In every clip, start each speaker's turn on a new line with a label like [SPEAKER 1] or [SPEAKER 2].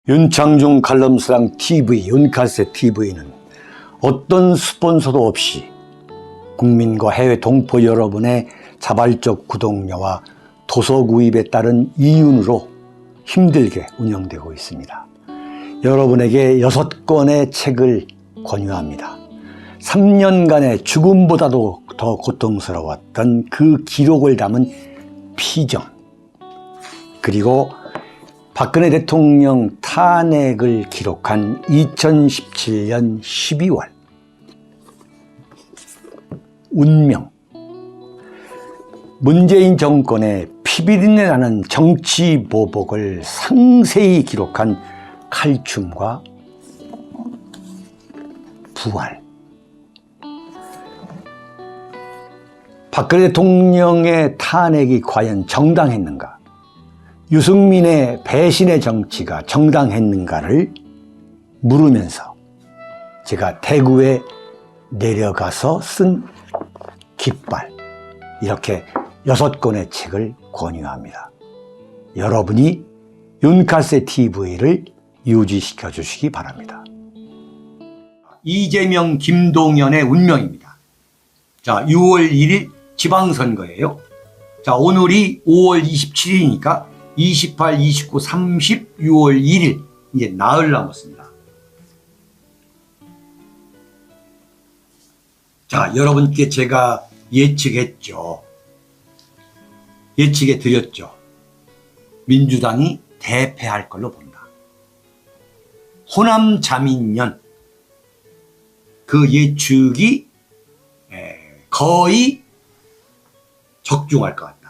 [SPEAKER 1] 윤창중 칼럼스랑 TV, 윤칼세 TV는 어떤 스폰서도 없이 국민과 해외 동포 여러분의 자발적 구독료와 도서 구입에 따른 이윤으로 힘들게 운영되고 있습니다. 여러분에게 6권의 책을 권유합니다. 3년간의 죽음보다도 더 고통스러웠던 그 기록을 담은 피정, 그리고 박근혜 대통령 탄핵을 기록한 2017년 12월 운명, 문재인 정권의 피비린내 나는 정치 보복을 상세히 기록한 칼춤과 부활, 박근혜 대통령의 탄핵이 과연 정당했는가, 유승민의 배신의 정치가 정당했는가를 물으면서 제가 대구에 내려가서 쓴 깃발, 이렇게 6권의 책을 권유합니다. 여러분이 윤칼세 TV를 유지시켜 주시기 바랍니다. 이재명, 김동연의 운명입니다. 자, 6월 1일 지방선거예요. 자, 오늘이 5월 27일이니까 28, 29, 30, 6월 1일 이제 나흘 남았습니다. 자, 여러분께 제가 예측해 드렸죠. 민주당이 대패할 걸로 본다. 호남 자민련, 그 예측이 거의 적중할 것 같다.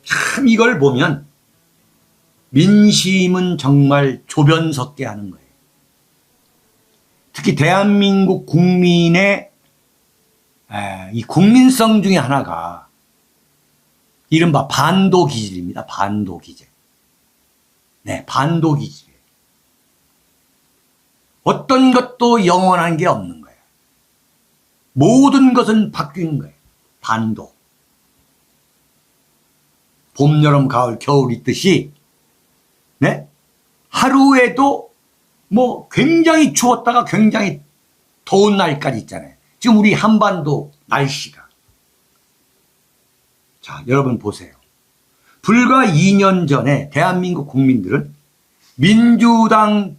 [SPEAKER 1] 참 이걸 보면 민심은 정말 조변석게 하는 거예요. 특히 대한민국 국민의 이 국민성 중에 하나가 이른바 반도기질입니다. 반도기질. 네, 반도기질. 어떤 것도 영원한 게 없는 거예요. 모든 것은 바뀌는 거예요. 반도. 봄, 여름, 가을, 겨울 있듯이, 네? 하루에도 뭐 굉장히 추웠다가 굉장히 더운 날까지 있잖아요. 지금 우리 한반도 날씨가. 자, 여러분 보세요. 불과 2년 전에 대한민국 국민들은 민주당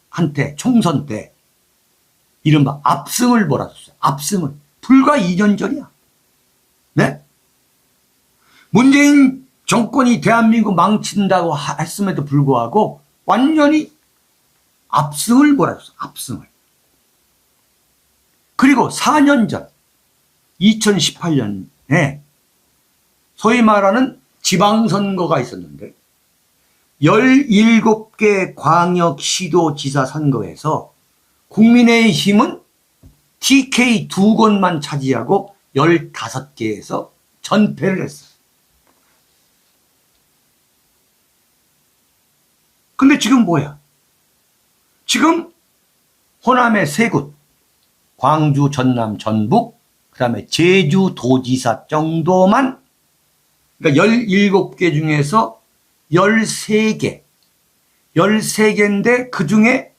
[SPEAKER 1] 한테 총선 때 이른바 압승을 몰아줬어요. 압승을. 불과 2년 전이야. 네? 문재인 정권이 대한민국 망친다고 했음에도 불구하고 완전히 압승을 몰아줬어. 압승을. 그리고 4년 전 2018년에 소위 말하는 지방선거가 있었는데 17개 광역시도지사 선거에서 국민의힘은 TK 2곳만 차지하고 15개에서 전패를 했어요. 근데 지금 뭐야? 지금 호남의 3곳, 광주, 전남, 전북, 그 다음에 제주도지사 정도만, 그러니까 17개 중에서 13개인데 그 중에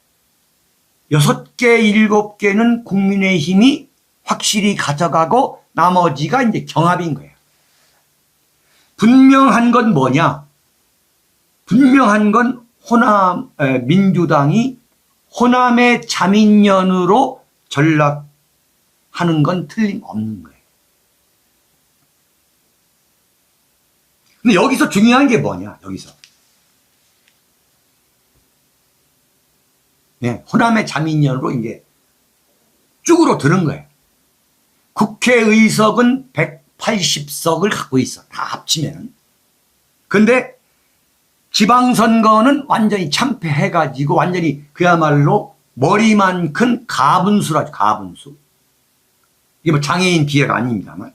[SPEAKER 1] 6개, 7개는 국민의힘이 확실히 가져가고 나머지가 이제 경합인 거예요. 분명한 건 뭐냐? 분명한 건 민주당이 호남의 자민련으로 전락하는 건 틀림없는 거예요. 근데 여기서 중요한 게 뭐냐, 여기서. 네, 호남의 자민련으로 이제 쭉으로 드는 거예요. 국회의석은 180석을 갖고 있어. 다 합치면. 근데 지방선거는 완전히 참패해가지고 완전히 그야말로 머리만 큰 가분수라죠. 가분수. 이게 뭐 장애인 비하가 아닙니다만.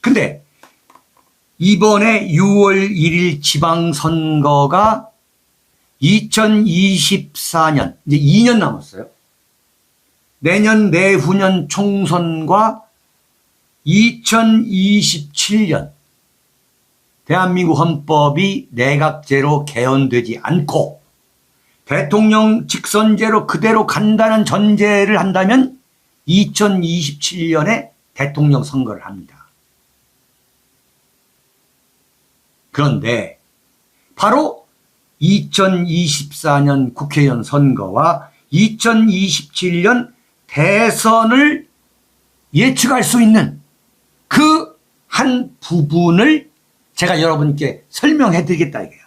[SPEAKER 1] 근데 이번에 6월 1일 지방선거가 2024년, 이제 2년 남았어요. 내년 내후년 총선과 2027년 대한민국 헌법이 내각제로 개헌되지 않고 대통령 직선제로 그대로 간다는 전제를 한다면 2027년에 대통령 선거를 합니다. 그런데 바로 2024년 국회의원 선거와 2027년 대선을 예측할 수 있는 그 한 부분을 제가 여러분께 설명해 드리겠다 이거야.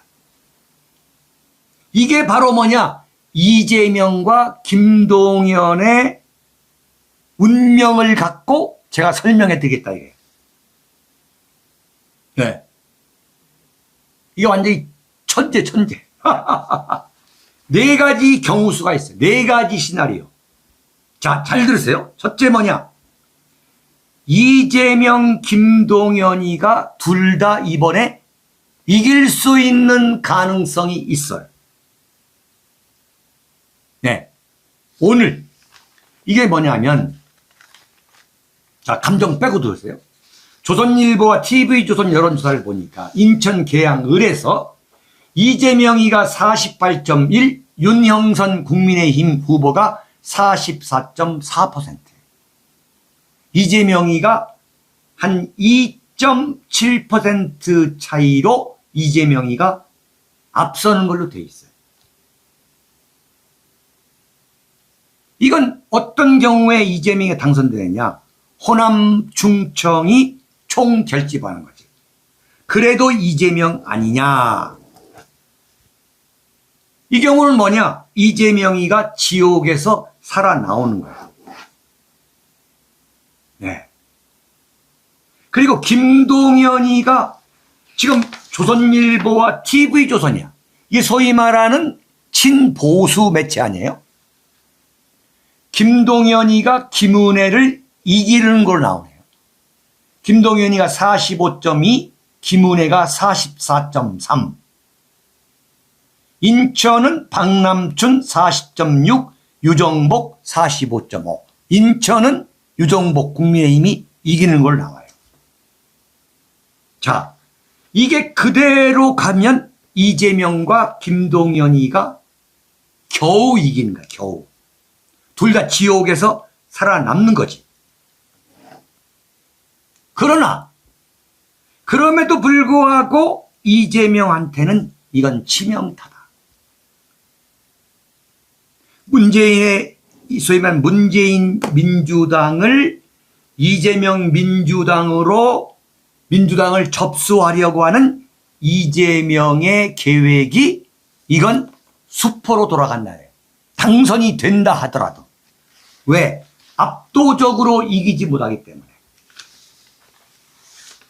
[SPEAKER 1] 이게 바로 뭐냐? 이재명과 김동연의 운명을 갖고 제가 설명해 드리겠다 이거야. 네. 이게 완전히 천재. 네 가지 경우수가 있어요. 네 가지 시나리오. 자, 잘 들으세요. 첫째 뭐냐? 이재명, 김동연이가 둘 다 이번에 이길 수 있는 가능성이 있어요. 네. 오늘 이게 뭐냐면, 자, 감정 빼고 들으세요. 조선일보와 TV조선 여론조사를 보니까 인천 계양을에서 이재명이가 48.1, 윤형선 국민의힘 후보가 44.4%. 이재명이가 한 2.7% 차이로 이재명이가 앞서는 걸로 돼 있어요. 이건 어떤 경우에 이재명이 당선되느냐? 호남 충청이 총결집하는 거지. 그래도 이재명 아니냐? 이 경우는 뭐냐? 이재명이가 지옥에서 살아나오는 거야. 네. 그리고 김동연이가 지금 조선일보와 TV조선이야. 이게 소위 말하는 친보수 매체 아니에요? 김동연이가 김은혜를 이기는 걸로 나오네요. 김동연이가 45.2, 김은혜가 44.3. 인천은 박남춘 40.6, 유정복 45.5. 인천은 유정복 국민의힘이 이기는 걸로 나와요. 자, 이게 그대로 가면 이재명과 김동연이가 겨우 이기는 거야, 겨우. 둘 다 지옥에서 살아남는 거지. 그러나 그럼에도 불구하고 이재명한테는 이건 치명타다. 문재인의 소위 말하는 문재인 민주당을 이재명 민주당을 접수하려고 하는 이재명의 계획이 이건 수포로 돌아간다. 당선이 된다 하더라도. 왜? 압도적으로 이기지 못하기 때문에.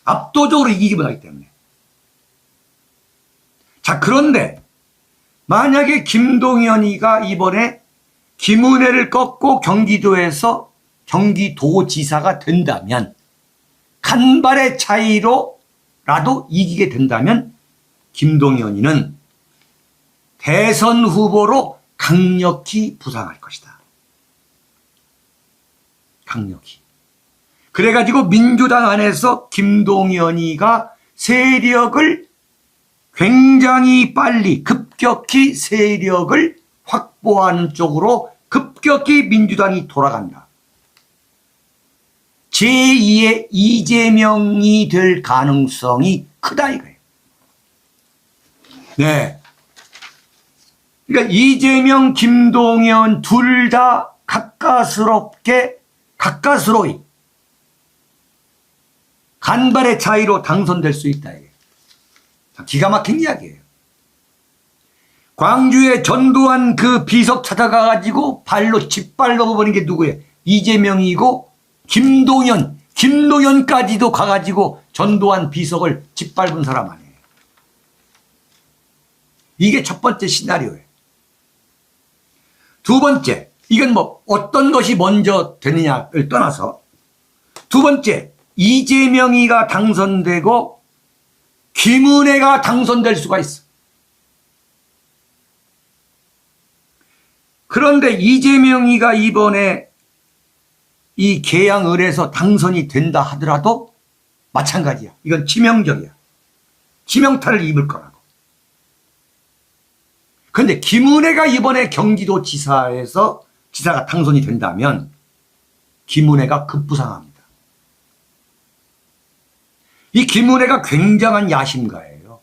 [SPEAKER 1] 압도적으로 이기지 못하기 때문에. 자, 그런데 만약에 김동연이가 이번에 김은혜를 꺾고 경기도에서 경기도지사가 된다면, 간발의 차이로라도 이기게 된다면 김동연이는 대선 후보로 강력히 부상할 것이다. 강력히. 그래가지고 민주당 안에서 김동연이가 세력을 굉장히 빨리 급격히 세력을 확보하는 쪽으로 급격히 민주당이 돌아간다. 제2의 이재명이 될 가능성이 크다 이거예요. 네. 그러니까 이재명, 김동연 둘 다 가까스로이 간발의 차이로 당선될 수 있다. 이게. 기가 막힌 이야기예요. 광주에 전두환 그 비석 찾아가가지고 발로 짓밟아 버린 게 누구예요? 이재명이고 김동연까지도 가가지고 전두환 비석을 짓밟은 사람 아니에요. 이게 첫 번째 시나리오예요. 두 번째, 이건 뭐 어떤 것이 먼저 되느냐를 떠나서 두 번째, 이재명이가 당선되고 김은혜가 당선될 수가 있어. 그런데 이재명이가 이번에 이 계양을에서 당선이 된다 하더라도 마찬가지야. 이건 치명적이야. 지명타를 입을 거라고. 그런데 김은혜가 이번에 경기도지사에서 지사가 당선이 된다면 김은혜가 급부상합니다. 이 김은혜가 굉장한 야심가예요.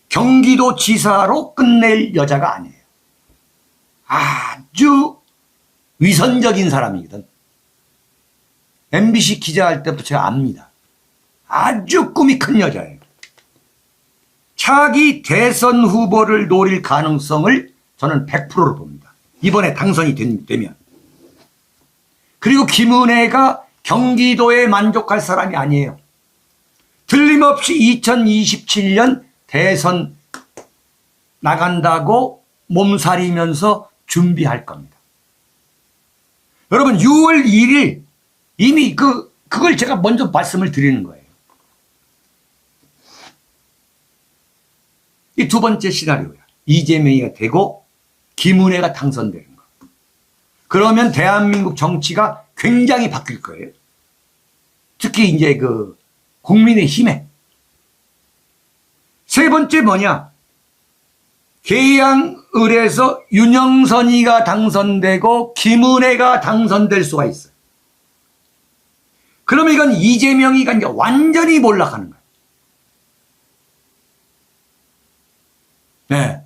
[SPEAKER 1] 경기도지사로 끝낼 여자가 아니에요. 아주 위선적인 사람이거든. MBC 기자할 때부터 제가 압니다. 아주 꿈이 큰 여자예요. 차기 대선 후보를 노릴 가능성을 저는 100%로 봅니다. 이번에 당선이 되면. 그리고 김은혜가 경기도에 만족할 사람이 아니에요. 틀림없이 2027년 대선 나간다고 몸살이면서 준비할 겁니다. 여러분 6월 1일 이미 그걸 제가 먼저 말씀을 드리는 거예요. 이 두 번째 시나리오야. 이재명이가 되고 김은혜가 당선되는 거. 그러면 대한민국 정치가 굉장히 바뀔 거예요. 특히 이제 국민의힘에. 세 번째 뭐냐? 계양을에서 윤영선이가 당선되고 김은혜가 당선될 수가 있어요. 그러면 이건 이재명이가 이제 완전히 몰락하는 거예요. 네.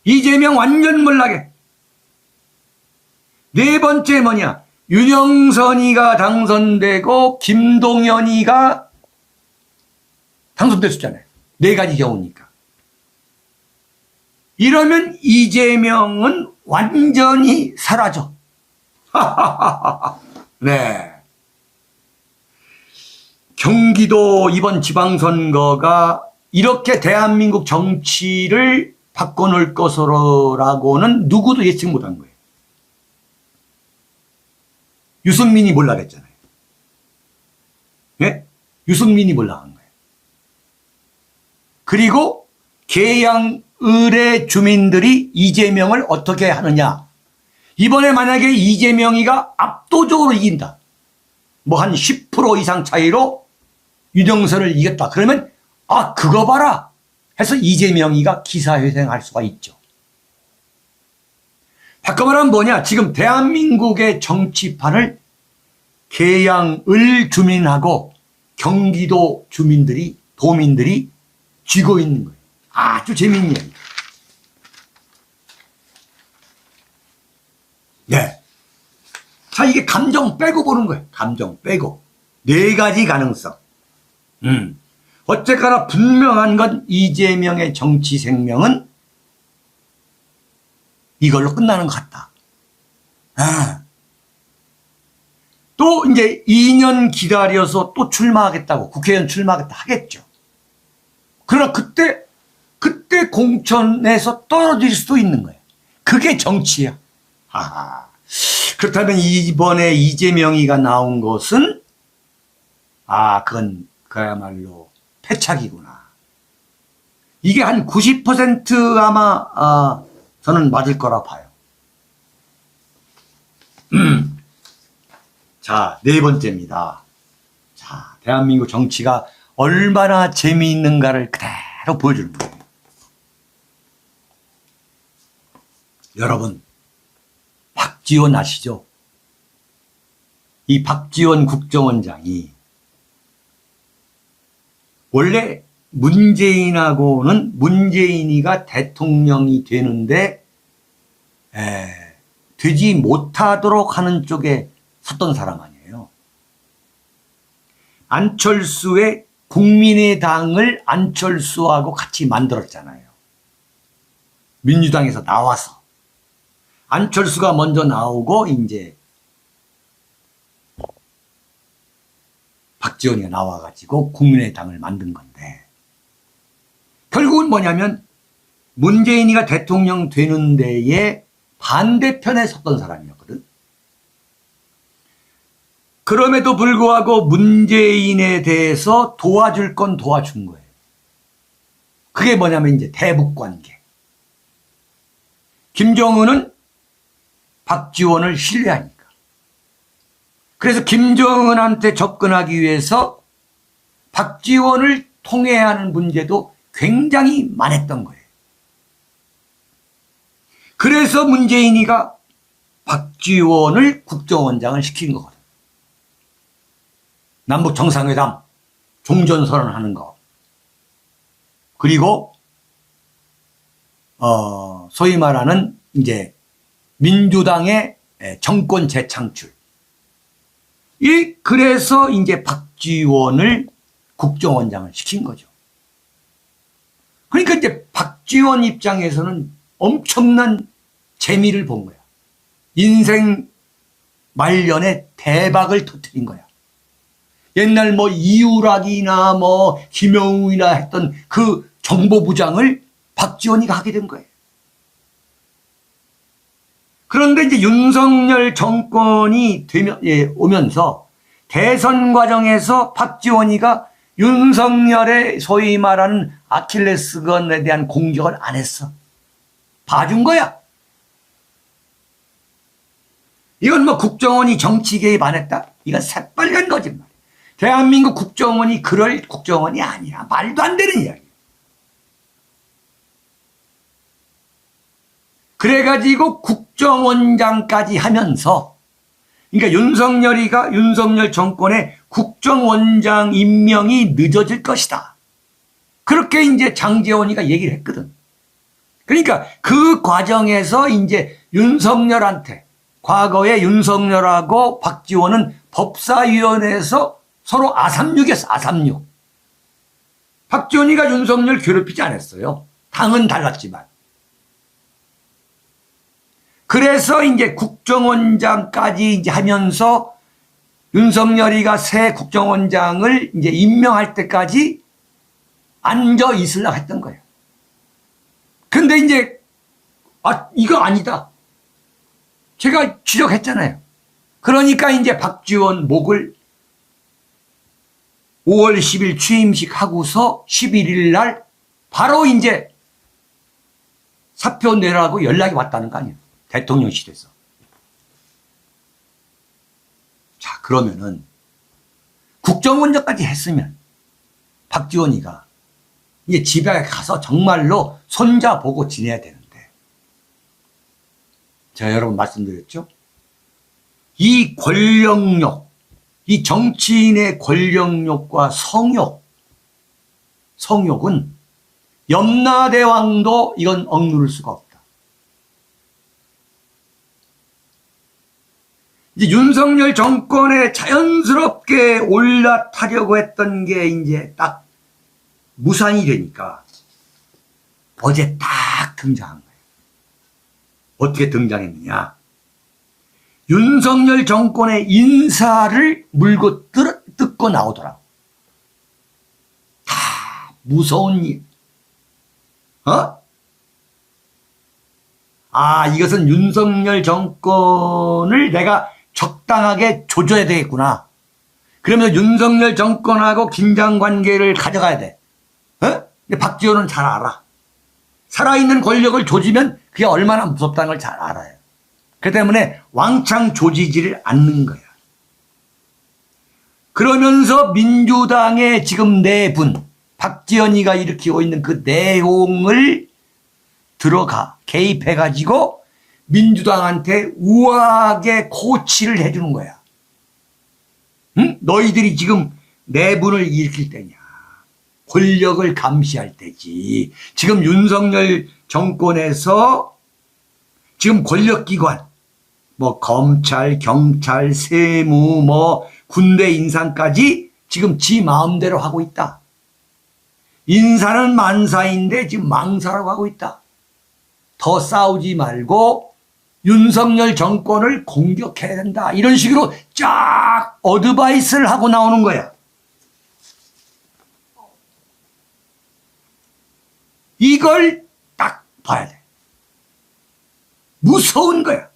[SPEAKER 1] 이재명 완전 몰락해. 네 번째 뭐냐? 윤영선이가 당선되고 김동연이가 당선됐었잖아요. 네 가지 경우니까. 이러면 이재명은 완전히 사라져. 네. 경기도 이번 지방선거가 이렇게 대한민국 정치를 바꿔놓을 것으로라고는 누구도 예측 못한 거예요. 유승민이 몰락했잖아요. 예? 유승민이 몰락한 거예요. 그리고 계양을의 주민들이 이재명을 어떻게 하느냐. 이번에 만약에 이재명이가 압도적으로 이긴다. 뭐 한 10% 이상 차이로 윤영선을 이겼다. 그러면 그거 봐라 해서 이재명이가 기사회생할 수가 있죠. 바꿔 말하면 뭐냐? 지금 대한민국의 정치판을 계양을 주민하고 경기도 주민들이, 도민들이 쥐고 있는 거예요. 아주 재미있는 이야기. 네. 자, 이게 감정 빼고 보는 거예요. 감정 빼고. 네 가지 가능성. 어쨌거나 분명한 건 이재명의 정치 생명은 이걸로 끝나는 것 같다. 또 이제 2년 기다려서 또 출마하겠다고, 국회의원 출마하겠다 하겠죠. 그러나 그때 공천에서 떨어질 수도 있는 거예요. 그게 정치야. 그렇다면 이번에 이재명이가 나온 것은 그건 그야말로 패착이구나. 이게 한 90% 아마 저는 맞을 거라 봐요. 자, 네 번째입니다. 자, 대한민국 정치가 얼마나 재미있는가를 그대로 보여주는 거예요. 여러분, 박지원 아시죠? 이 박지원 국정원장이 원래 문재인하고는 문재인이가 대통령이 되는데 되지 못하도록 하는 쪽에 섰던 사람 아니에요. 안철수의 국민의당을 안철수하고 같이 만들었잖아요. 민주당에서 나와서. 안철수가 먼저 나오고 이제 박지원이가 나와가지고 국민의당을 만든 건데 결국은 뭐냐면 문재인이가 대통령 되는 데에 반대편에 섰던 사람이었거든. 그럼에도 불구하고 문재인에 대해서 도와줄 건 도와준 거예요. 그게 뭐냐면 이제 대북관계. 김정은은 박지원을 신뢰하니까. 그래서 김정은한테 접근하기 위해서 박지원을 통해야 하는 문제도 굉장히 많았던 거예요. 그래서 문재인이가 박지원을 국정원장을 시킨 거거든. 남북 정상회담 종전선언하는 거. 그리고 소위 말하는 이제 민주당의 정권 재창출. 그래서 이제 박지원을 국정원장을 시킨 거죠. 그러니까 이제 박지원 입장에서는 엄청난 재미를 본 거야. 인생 말년에 대박을 터뜨린 거야. 옛날 뭐 이우락이나 뭐 김영우이나 했던 그 정보부장을 박지원이가 하게 된 거예요. 그런데 이제 윤석열 정권이 오면서 대선 과정에서 박지원이가 윤석열의 소위 말하는 아킬레스건에 대한 공격을 안 했어. 봐준 거야. 이건 뭐 국정원이 정치 개입 안 했다? 이건 새빨간 거짓말. 대한민국 국정원이 그럴 국정원이 아니야. 말도 안 되는 이야기. 그래가지고 국정원장까지 하면서, 그러니까 윤석열 정권의 국정원장 임명이 늦어질 것이다. 그렇게 이제 장제원이가 얘기를 했거든. 그러니까 그 과정에서 이제 윤석열한테, 과거에 윤석열하고 박지원은 법사위원회에서 서로 아삼육이었어, 아삼육. 박지원이가 윤석열 괴롭히지 않았어요. 당은 달랐지만. 그래서 이제 국정원장까지 이제 하면서 윤석열이가 새 국정원장을 이제 임명할 때까지 앉아 있으려고 했던 거예요. 근데 이제, 이거 아니다. 제가 지적했잖아요. 그러니까 이제 박지원 목을 5월 10일 취임식 하고서 11일 날 바로 이제 사표 내라고 연락이 왔다는 거 아니에요. 대통령실에서. 자, 그러면은 국정원장까지 했으면 박지원이가 이제 집에 가서 정말로 손자 보고 지내야 되는데, 제가 여러분 말씀드렸죠? 이 권력욕, 이 정치인의 권력욕과 성욕은 염라대왕도 이건 억누를 수가 없다. 이제 윤석열 정권에 자연스럽게 올라타려고 했던 게 이제 딱 무산이 되니까 어제 딱 등장한 거예요. 어떻게 등장했느냐? 윤석열 정권의 인사를 물고 뜯고 나오더라고. 다 무서운 일. 이것은 윤석열 정권을 내가 적당하게 조져야 되겠구나. 그러면 윤석열 정권하고 긴장관계를 가져가야 돼. 근데 박지원은 잘 알아. 살아있는 권력을 조지면 그게 얼마나 무섭다는 걸 잘 알아요. 그 때문에 왕창 조지지를 않는 거야. 그러면서 민주당의 지금 내분, 박지원이가 일으키고 있는 그 내용을 개입해가지고 민주당한테 우아하게 코치를 해주는 거야. 응? 너희들이 지금 내분을 일으킬 때냐. 권력을 감시할 때지. 지금 윤석열 정권에서 지금 권력기관, 뭐 검찰, 경찰, 세무, 뭐 군대 인사까지 지금 지 마음대로 하고 있다. 인사는 만사인데 지금 망사라고 하고 있다. 더 싸우지 말고 윤석열 정권을 공격해야 된다. 이런 식으로 쫙 어드바이스를 하고 나오는 거야. 이걸 딱 봐야 돼. 무서운 거야.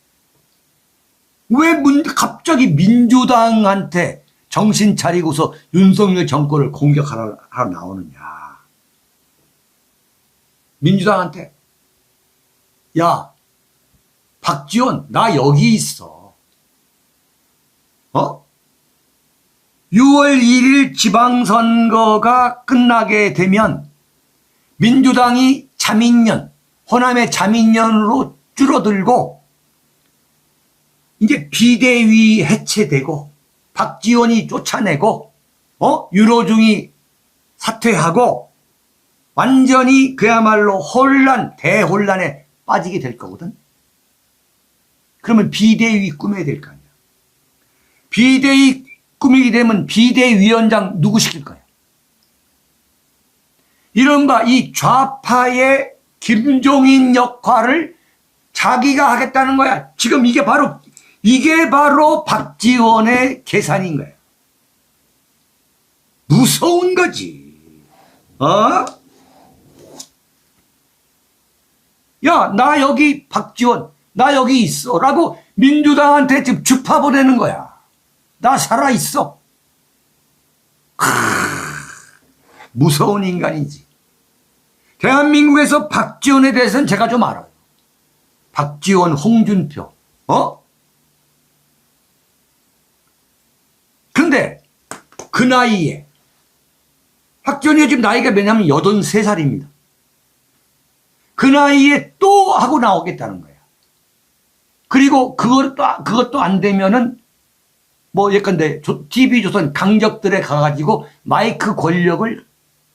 [SPEAKER 1] 왜 갑자기 민주당한테 정신 차리고서 윤석열 정권을 공격하러 나오느냐. 민주당한테 야, 박지원, 나 여기 있어. 6월 1일 지방선거가 끝나게 되면 민주당이 자민련, 호남의 자민련으로 줄어들고 이제 비대위 해체되고 박지원이 쫓아내고 유로중이 사퇴하고 완전히 그야말로 대혼란에 빠지게 될 거거든. 그러면 비대위 꾸며야 될 거 아니야. 비대위 꾸미게 되면 비대위원장 누구 시킬 거야? 이른바 이 좌파의 김종인 역할을 자기가 하겠다는 거야. 지금 이게 바로 박지원의 계산인 거야. 무서운 거지. 야, 나 여기 박지원, 나 여기 있어. 라고 민주당한테 지금 주파 보내는 거야. 나 살아있어. 무서운 인간이지. 대한민국에서 박지원에 대해서는 제가 좀 알아요. 박지원, 홍준표. 그런데 그 나이에 박지원이 지금 나이가 몇냐면 83살입니다. 그 나이에 또 하고 나오겠다는 거야. 그리고 그것도 안 되면은 예컨대 TV조선 강적들에 가가지고 마이크 권력을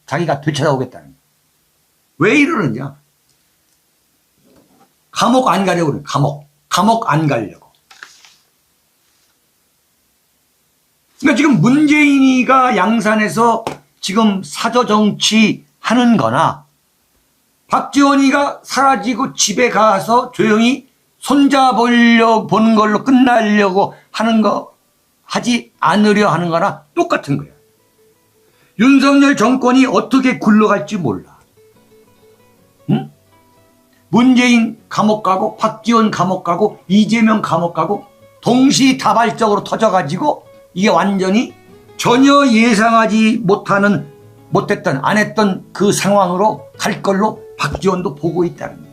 [SPEAKER 1] 자기가 되찾아오겠다는 거야. 왜 이러느냐? 감옥 안 가려고 그래. 감옥 안 가려고. 그러니까 지금 문재인이가 양산에서 지금 사저정치 하는 거나 박지원이가 사라지고 집에 가서 조용히 보는 걸로 끝나려고 하는 거 하지 않으려 하는 거나 똑같은 거야. 윤석열 정권이 어떻게 굴러갈지 몰라. 응? 문재인 감옥 가고 박지원 감옥 가고 이재명 감옥 가고 동시다발적으로 터져가지고 이게 완전히 전혀 예상하지 못했던 안 했던 그 상황으로 갈 걸로 박지원도 보고 있다는 거예요.